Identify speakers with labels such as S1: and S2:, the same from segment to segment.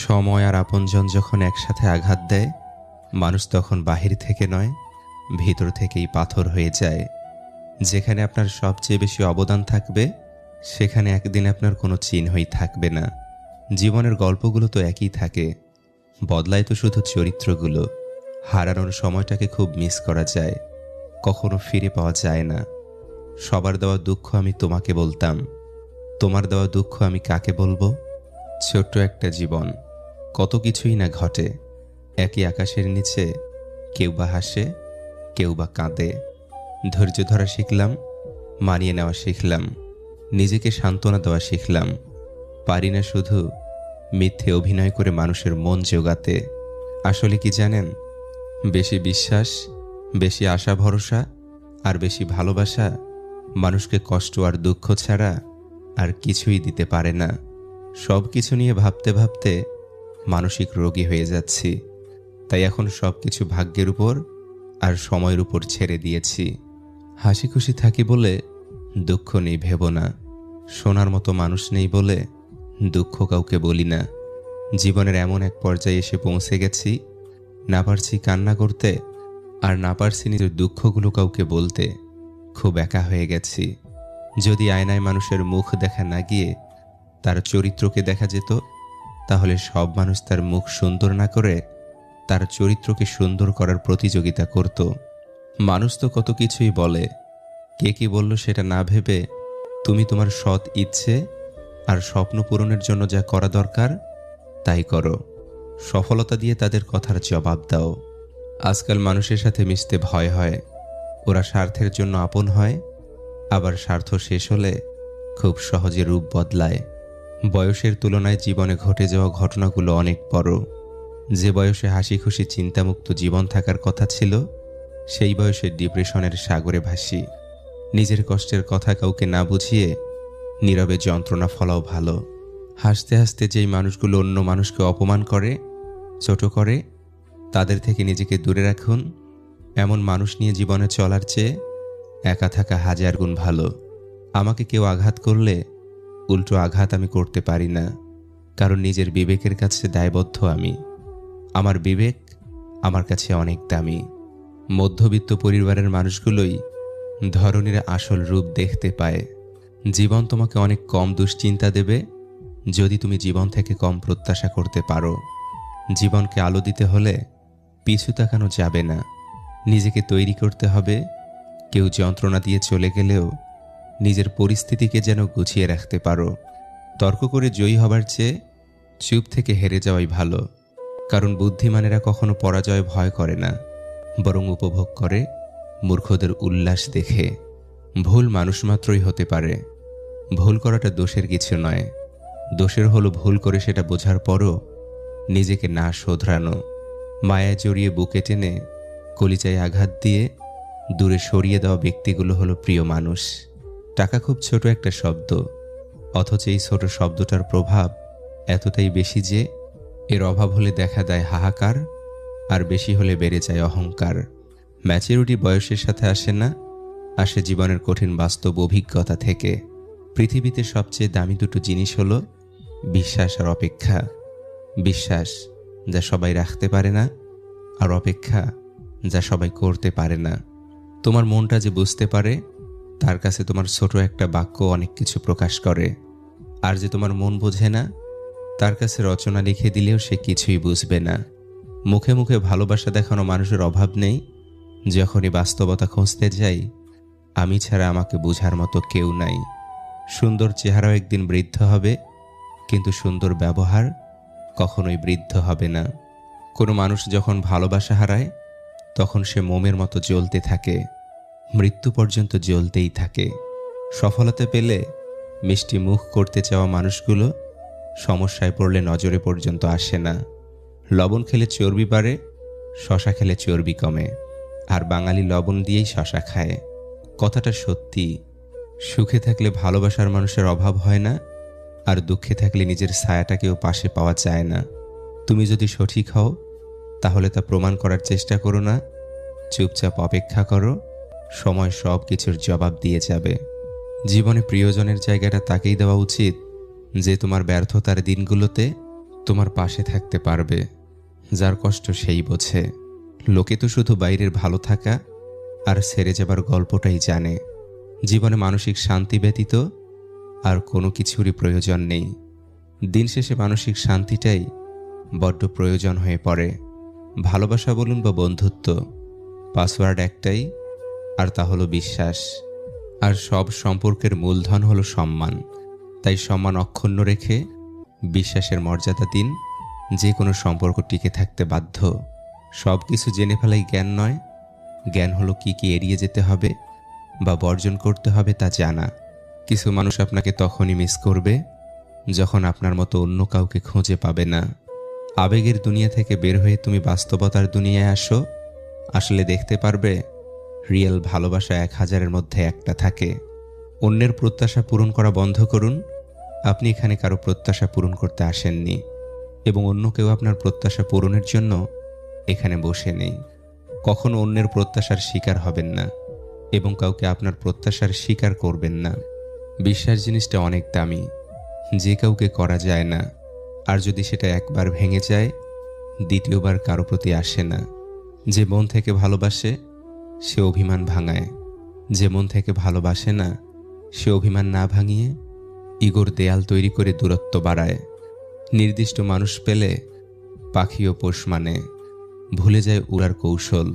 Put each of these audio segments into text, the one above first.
S1: সময় আর আপনজন যখন একসাথে আঘাত দেয়, মানুষ তখন বাহির থেকে নয়, ভিতর থেকেই পাথর হয়ে যায়। যেখানে আপনার সবচেয়ে বেশি অবদান থাকবে, সেখানে একদিন আপনার কোনো চিহ্নই থাকবে না। জীবনের গল্পগুলো তো একই থাকে, বদলায় তো শুধু চরিত্রগুলো। হারানোর সময়টাকে খুব মিস করা যায়, কখনো ফিরে পাওয়া যায় না। সবার দেওয়া দুঃখ আমি তোমাকে বলতাম, তোমার দেওয়া দুঃখ আমি কাকে বলবো? ছোট্ট একটা জীবন, কত কিছুই না ঘটে। একই আকাশের নিচে কেউ বা হাসে, কেউ বা কাঁদে। ধৈর্য ধরা শিখলাম, মানিয়ে নেওয়া শিখলাম, নিজেকে সান্ত্বনা দেওয়া শিখলাম। পারি না শুধু মিথ্যে অভিনয় করে মানুষের মন জোগাতে। আসলে কি জানেন, বেশি বিশ্বাস, বেশি আশা ভরসা আর বেশি ভালোবাসা মানুষকে কষ্ট আর দুঃখ ছাড়া আর কিছুই দিতে পারে না। সব কিছু নিয়ে ভাবতে ভাবতে মানসিক রোগী হয়ে যাচ্ছি। তাই এখন সব কিছু ভাগ্যের উপর আর সময়ের উপর ছেড়ে দিয়েছি। হাসি খুশি থাকি বলে দুঃখ নেই ভেব না, শোনার মতো মানুষ নেই বলে দুঃখ কাউকে বলি না। জীবনের এমন এক পর্যায়ে এসে পৌঁছে গেছি, না পারছি কান্না করতে, আর না পারছি নিজের দুঃখগুলো কাউকে বলতে। খুব একা হয়ে গেছি। যদি আয়নায় মানুষের মুখ দেখা না গিয়ে তার চরিত্রকে দেখা যেত, তাহলে সব মানুষ তার মুখ সুন্দর না করে তার চরিত্রকে সুন্দর করার প্রতিযোগিতা করত। মানুষ তো কত কিছুই বলে, কে কি বলল সেটা না ভেবে তুমি তোমার সৎ ইচ্ছে আর স্বপ্ন পূরণের জন্য যা করা দরকার তাই করো। সফলতা দিয়ে তাদের কথার জবাব দাও। আজকাল মানুষের সাথে মিশতে ভয় হয়। ওরা স্বার্থের জন্য আপন হয়, আবার স্বার্থ শেষ হলে খুব সহজে রূপ বদলায়। বয়সের তুলনায় জীবনে ঘটে যাওয়া ঘটনাগুলো অনেক বড়। যে বয়সে হাসি খুশি চিন্তামুক্ত জীবন থাকার কথা ছিল, সেই বয়সে ডিপ্রেশনের সাগরে ভাসি। নিজের কষ্টের কথা কাউকে না বুঝিয়ে নীরবে যন্ত্রণা ফলাও ভালো। হাসতে হাসতে যেই মানুষগুলো অন্য মানুষকে অপমান করে, ছোট করে, তাদের থেকে নিজেকে দূরে রাখুন। এমন মানুষ নিয়ে জীবনে চলার চেয়ে একা থাকা হাজার গুণ ভালো। আমাকে কেউ আঘাত করলে উল্টো আঘাত আমি করতে পারি না, কারণ নিজের বিবেকের কাছে দায়বদ্ধ আমি। আমার বিবেক আমার কাছে অনেক দামি। মধ্যবিত্ত পরিবারের মানুষগুলোই ধরনীর আসল রূপ দেখতে পায়। জীবন তোমাকে অনেক কম দুশ্চিন্তা দেবে যদি তুমি জীবন থেকে কম প্রত্যাশা করতে পারো। জীবনকে আলো দিতে হলে পিছু তাকানো যাবে না, নিজেকে তৈরি করতে হবে। কেউ যন্ত্রণা দিয়ে চলে গেলেও নিজের পরিস্থিতিকে যেন গুছিয়ে রাখতে পারো। তর্ক করে জয়ী হবার চেয়ে চুপ থেকে হেরে যাওয়াই ভালো, কারণ বুদ্ধিমানেরা কখনো পরাজয় ভয় করে না, বরং উপভোগ করে মূর্খদের উল্লাস দেখে। ভুল মানুষ মাত্রই হতে পারে, ভুল করাটা দোষের কিছু নয়। দোষের হলো ভুল করে সেটা বোঝার পরও নিজেকে না শোধরানো। মায়ায় জড়িয়ে বুকে টেনে কলিজায় আঘাত দিয়ে দূরে সরিয়ে দেওয়া ব্যক্তিগুলো হলো প্রিয় মানুষ। টাকা খুব ছোট একটা শব্দ, অথচ এই ছোট শব্দটার প্রভাব এতটাই বেশি যে এর অভাব হলে দেখা দেয় হাহাকার, আর বেশি হলে বেড়ে যায় অহংকার। ম্যাচুরিটি বয়সের সাথে আসে না, আসে জীবনের কঠিন বাস্তব অভিজ্ঞতা থেকে। পৃথিবীতে সবচেয়ে দামি দুটো জিনিস হলো বিশ্বাস আর অপেক্ষা। বিশ্বাস যা সবাই রাখতে পারে না, আর অপেক্ষা যা সবাই করতে পারে না। তোমার মনটা যে বুঝতে পারে, তার কাছে তোমার ছোট একটা বাক্য অনেক কিছু প্রকাশ করে। আর যে তোমার মন বোঝে না, তার কাছে রচনা লিখে দিলেও সে কিছুই বুঝবে না। মুখে মুখে ভালোবাসা দেখানো মানুষের অভাব নেই, যখনই বাস্তবতা খুঁজতে যাই আমি ছাড়া আমাকে বোঝার মতো কেউ নাই। সুন্দর চেহারাও একদিন বৃদ্ধ হবে, কিন্তু সুন্দর ব্যবহার কখনোই বৃদ্ধ হবে না। কোনো মানুষ যখন ভালোবাসা হারায়, তখন সে মোমের মতো জ্বলতে থাকে, মৃত্যু পর্যন্ত জ্বলতেই থাকে। সফলতা পেলে মিষ্টি মুখ করতে চাওয়া মানুষগুলো সমস্যায় পড়লে নজরে পর্যন্ত আসে না। লবণ খেলে চর্বি বাড়ে, শশা খেলে চর্বি কমে, আর বাঙালি লবণ দিয়েই শশা খায়। কথাটা সত্যি। সুখে থাকলে ভালোবাসার মানুষের অভাব হয় না, আর দুঃখে থাকলে নিজের ছায়াটাকেও পাশে পাওয়া যায় না। তুমি যদি সঠিক হও, তাহলে তা প্রমাণ করার চেষ্টা করো না, চুপচাপ অপেক্ষা করো, সময় সব কিছুর জবাব দিয়ে যাবে। জীবনে প্রিয়জনের জায়গাটা তাকেই দেওয়া উচিত যে তোমার ব্যর্থতার দিনগুলোতে তোমার পাশে থাকতে পারবে। যার কষ্ট সেই বোঝে। লোকে তো শুধু বাইরের ভালো থাকা আর সেরে যাবার গল্পটাই জানে। জীবনে মানসিক শান্তি ব্যতীত আর কোনো কিছুরই প্রয়োজন নেই। দিন শেষে মানসিক শান্তিটাই বড্ড প্রয়োজন হয়ে পড়ে। ভালোবাসা বলুন বা বন্ধুত্ব, পাসওয়ার্ড একটাই, আর তা হলো বিশ্বাস। আর সব সম্পর্কের মূলধন হলো সম্মান। তাই সম্মান অক্ষুণ্ণ রেখে বিশ্বাসের মর্যাদা দিন। যে কোনো সম্পর্ক টিকে থাকতে বাধ্য। সব কিছু জেনে ফেলাই জ্ঞান নয়। জ্ঞান হলো কি কি এড়িয়ে যেতে হবে বা বর্জন করতে হবে তা জানা। কিছু মানুষ আপনাকে তখনই মিস করবে যখন আপনার মতো অন্য কাউকে খুঁজে পাবে না। আবেগের দুনিয়া থেকে বের হয়ে তুমি বাস্তবতার দুনিয়ায় আসো। আসলে দেখতে পারবে রিয়েল ভালোবাসা 1000-এর মধ্যে একটা থাকে। অন্যের প্রত্যাশা পূরণ করা বন্ধ করুন। আপনি এখানে কারো প্রত্যাশা পূরণ করতে আসেননি এবং অন্য কেউ আপনার প্রত্যাশা পূরণের জন্য এখানে বসে নেই। কখনো অন্যের প্রত্যাশার শিকার হবেন না এবং কাউকে আপনার প্রত্যাশার শিকার করবেন না। বিশ্বাস জিনিসটা অনেক দামি, যে কাউকে করা যায় না। আর যদি সেটা একবার ভেঙে যায়, দ্বিতীয়বার কারো প্রতি আসে না। যে মন থেকে ভালোবাসে সে অভিমান ভাঙায়। যে মন থেকে ভালোবাসে না সে অভিমান না ভাঙিয়ে ইগোর দেয়াল তৈরি করে দূরত্ব বাড়ায়। নির্দিষ্ট মানুষ পেলে পাখিও পোষ মানে, ভুলে যায় উড়ার কৌশল।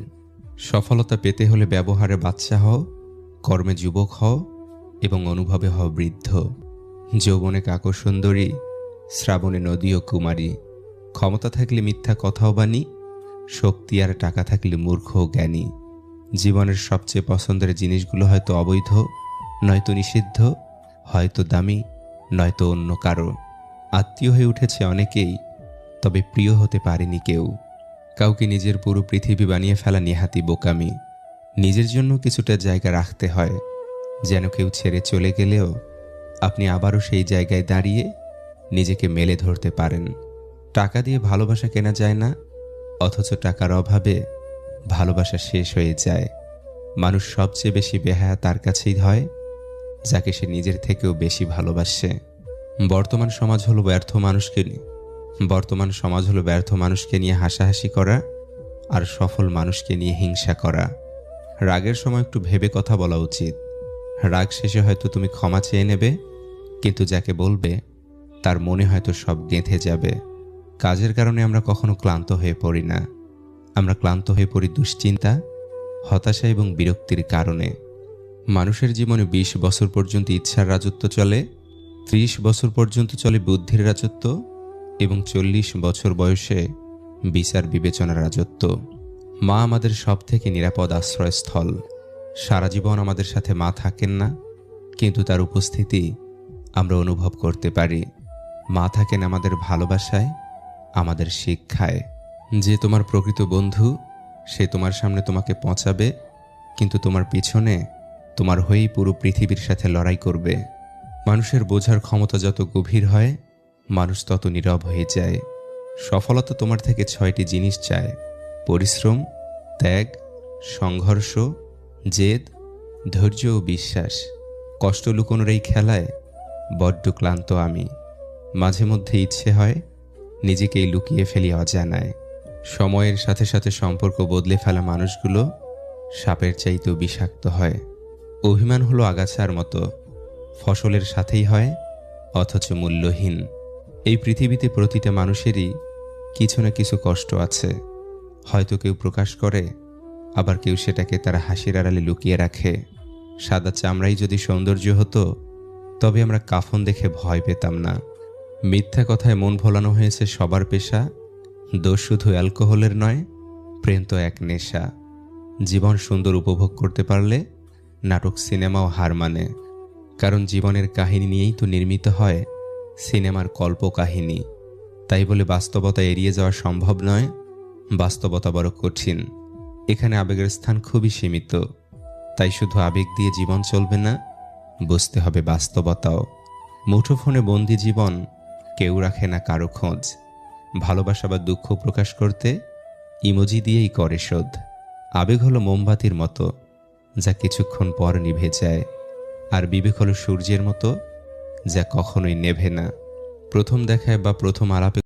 S1: সফলতা পেতে হলে ব্যবহারে বাচ্চা হও, কর্মে যুবক হও এবং অনুভবে হও বৃদ্ধ। যৌবনে কাকর সুন্দরী, শ্রাবণে নদী ও কুমারী। ক্ষমতা থাকলে মিথ্যা কথাও বাণী, শক্তি আর টাকা থাকলে মূর্খ ও জ্ঞানী। জীবনের সবচেয়ে পছন্দের জিনিসগুলো হয়তো অবৈধ, নয়তো নিষিদ্ধ, হয়তো দামি, নয়তো অন্য কারো। আত্মীয় হয়ে উঠেছে অনেকেই, তবে প্রিয় হতে পারেনি কেউ। কাউকে নিজের পুরো পৃথিবী বানিয়ে ফেলা নেহাতি বোকামি। নিজের জন্য কিছুটা জায়গা রাখতে হয়, যেন কেউ ছেড়ে চলে গেলেও আপনি আবারও সেই জায়গায় দাঁড়িয়ে নিজেকে মেলে ধরতে পারেন। টাকা দিয়ে ভালোবাসা কেনা যায় না, অথচ টাকার অভাবে ভালোবাসা শেষ হয়ে যায়। মানুষ সবচেয়ে বেশি বেহায়া তার কাছেই হয় যাকে সে নিজের থেকেও বেশি ভালোবাসে। বর্তমান সমাজ হলো ব্যর্থ মানুষকে নিয়ে হাসাহাসি করা আর সফল মানুষকে নিয়ে হিংসা করা। রাগের সময় একটু ভেবে কথা বলা উচিত। রাগ শেষে হয়তো তুমি ক্ষমা চেয়ে নেবে, কিন্তু যাকে বলবে তার মনে হয়তো সব গেঁথে যাবে। কাজের কারণে আমরা কখনো ক্লান্ত হয়ে পড়ি না। আমরা ক্লান্ত হয়ে পড়ি দুশ্চিন্তা, হতাশা এবং বিরক্তির কারণে। মানুষের জীবনে 20 বছর পর্যন্ত ইচ্ছার রাজত্ব চলে, 30 বছর পর্যন্ত চলে বুদ্ধির রাজত্ব এবং 40 বছর বয়সে বিচার বিবেচনার রাজত্ব। মা আমাদের সব থেকে নিরাপদ আশ্রয়স্থল। সারা জীবন আমাদের সাথে মা থাকেন না, কিন্তু তার উপস্থিতি আমরা অনুভব করতে পারি। মা থাকেন আমাদের ভালোবাসায়, আমাদের শিক্ষায়। যে তোমার প্রকৃত বন্ধু সে তোমার সামনে তোমাকে পচাবে, কিন্তু তোমার পিছনে তোমার হয়েই পুরো পৃথিবীর সাথে লড়াই করবে। মানুষের বোঝার ক্ষমতা যত গভীর হয়, মানুষ তত নীরব হয়ে যায়। সফলতা তোমার থেকে 6টি জিনিস চায়: পরিশ্রম, ত্যাগ, সংঘর্ষ, জেদ, ধৈর্য ও বিশ্বাস। কষ্ট লুকোনোর এই খেলায় বড্ড ক্লান্ত আমি। মাঝে মধ্যে ইচ্ছে হয় নিজেকেই লুকিয়ে ফেলি অজানায়। সময়ের সাথে সাথে সম্পর্ক বদলে ফেলা মানুষগুলো সাপের চাইতেও বিষাক্ত হয়। অভিমান হলো আগাছার মতো, ফসলের সাথেই হয় অথচ মূল্যহীন। এই পৃথিবীতে প্রতিটা মানুষেরই কিছু না কিছু কষ্ট আছে। হয়তো কেউ প্রকাশ করে, আবার কেউ সেটাকে তার হাসির আড়ালে লুকিয়ে রাখে। সাদা চামড়াই যদি সৌন্দর্য হতো, তবে আমরা কাফন দেখে ভয় পেতাম না। মিথ্যা কথায় মন ভোলানো হয়েছে সবার পেশা। দোষ শুধু অ্যালকোহলের নয়, প্রেম তো এক নেশা। জীবন সুন্দর উপভোগ করতে পারলে নাটক সিনেমাও হার মানে। কারণ জীবনের কাহিনী নিয়েই তো নির্মিত হয় সিনেমার কল্পকাহিনী। তাই বলে বাস্তবতা এড়িয়ে যাওয়া সম্ভব নয়। বাস্তবতা বড় কঠিন। এখানে আবেগের স্থান খুবই সীমিত। তাই শুধু আবেগ দিয়ে জীবন চলবে না, বুঝতে হবে বাস্তবতাও। মুঠোফোনে বন্দি জীবন কেউ রাখে না কারো খোঁজ। ভালোবাসা বা দুঃখ প্রকাশ করতে ইমোজি দিয়েই করে শোধ। আবেগ হলো মোমবাতির মতো, যা কিছুক্ষণ পর নিভে যায়। আর বিবেক হলো সূর্যের মতো, যা কখনোই নেভে না। প্রথম দেখায় বা প্রথম আলাপে